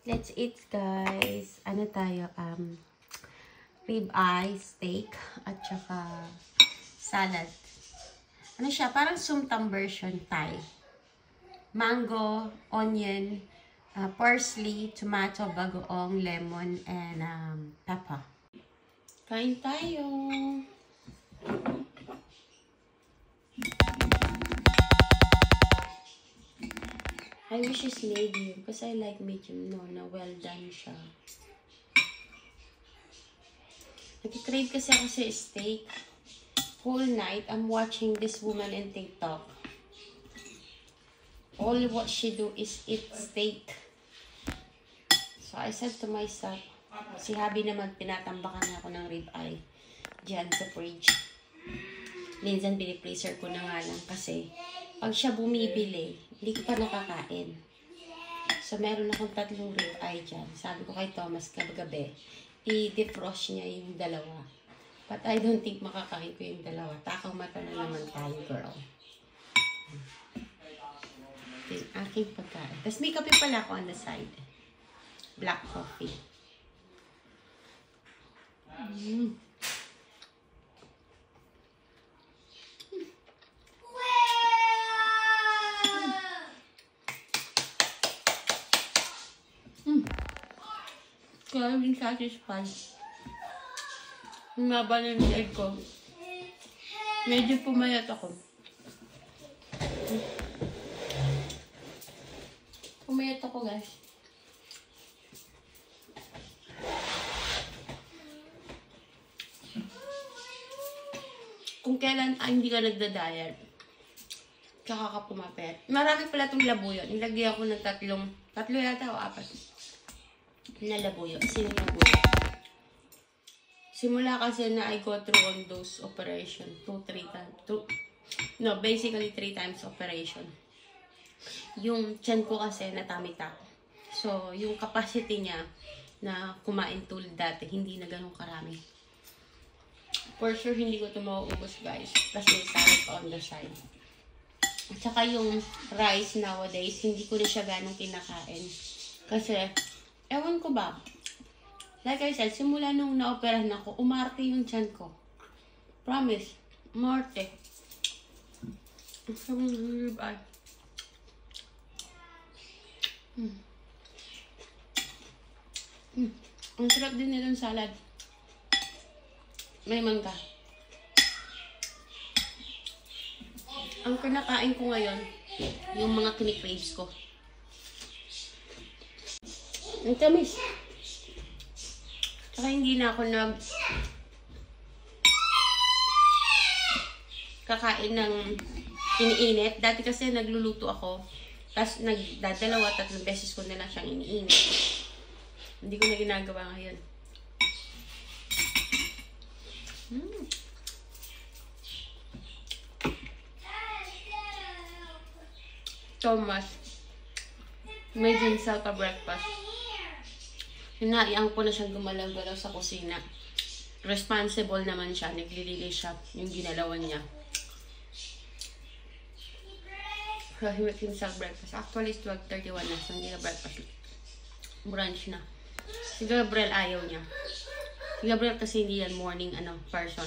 Let's eat, guys. Ano tayo? Rib eye, steak, at saka salad. Ano siya? Parang sumtang version Thai. Mango, onion, parsley, tomato, bagoong, lemon, and pepper. Kain tayo! I wish it's medium because I like medium na well done siya. Nag-crave kasi ako sa steak. Whole night, I'm watching this woman in TikTok. All what she do is eat steak. So I said to myself, si Habi naman pinatambakan niya ako ng rib eye dyan sa fridge. Minsan piniplacer ko na nga lang kasi pag siya bumibili, hindi ko pa nakakain. So meron akong 3 rib eye dyan. Sabi ko kay Thomas kagabi, i-defrost niya yung 2. But I don't think makakain ko yung 2. Takaw mata na naman tayo, girl. Yung aking pagkain. Tapos may kape pala ako on the side. Black coffee. Kaya rin satisfied. Humaba na yung leg ko. Medyo pumayat ako. Pumayat ako, guys. Kung kailan hindi ka nagda-diet, tsaka ka pumapet. Marami pala itong labuyo. Nilagyan ko ng 3 yata o 4 na labuyo. Sino labuyo? Simula kasi na I go through on those operation. 2-3 times. Basically 3 times operation. Yung tiyan ko kasi natamita. So, yung capacity niya na kumain tulad dati, hindi na ganun karami. For sure, hindi ko ito mauubos, guys. Kasi salad pa on the side. At saka yung rice nowadays, hindi ko na siya ganun kinakain. Kasi, ewan ko ba, like I said, simula nung na-operahan ako, umarte yung tiyan ko. Promise, umarte. Ang sarap din nitong salad. May mangga. Ang kinakain ko ngayon, yung mga kinikraves ko. Ang tamis. Saka hindi na ako kakain ng iniinit. Dati kasi nagluluto ako. Tapos nagdadalawa, 3 beses ko na lang siyang iniinit. Hindi ko na ginagawa ngayon. Thomas, may ginseng ka breakfast. Hinayaan ko na siyang gumalaw-galaw sa kusina. Responsible naman siya. Naglilinis siya yung ginalawan niya. So, he makes himself breakfast. Actually, it's 12:31 na. So, hindi na breakfast. Brunch na. Si Gabriel ayaw niya. Si Gabriel kasi hindi yan morning person.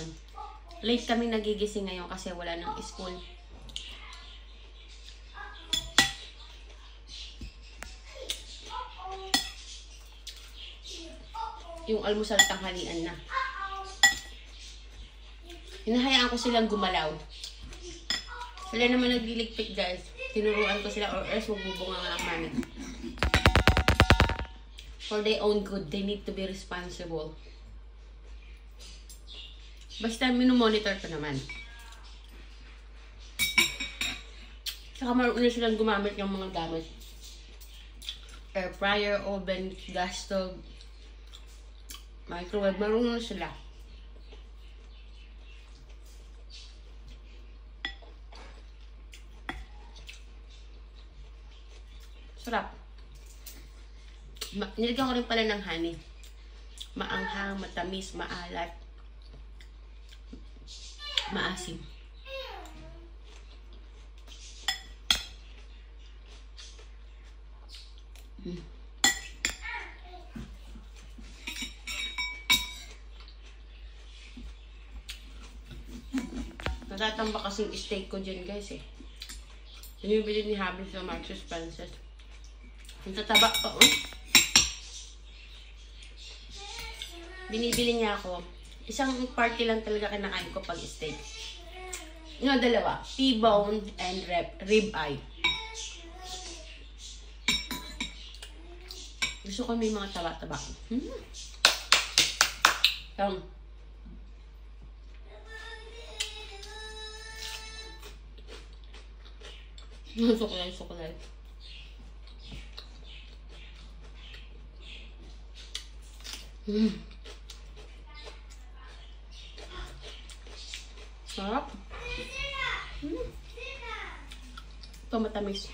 Late kami nagigising ngayon kasi wala nang school. Yung almusal tanghalian na. Hinahayaan ko silang gumalaw. Sila naman nagliligpit, guys. Tinuruan ko sila or else magbubunga nga ang manit. For their own good, they need to be responsible. Basta minumonitor ko naman. Saka marunong silang gumamit ng mga gamit. Air fryer, oven, gas stove, microwave, marunong sila. Sarap. Nilagyan ko rin pala ng honey. Maanghang, matamis, maalat, maasim. Natatamba kasing steak ko dyan, guys, eh. Binibili ni Habi sa Marks Spencer. Ang tataba pa, oh. Binibili niya ako. Isang party lang talaga kinakain ko pag steak. Yung dalawa. T-bone and rib eye. Gusto ko may mga taba-taba. Sukulay. Sarap. Ito matamis.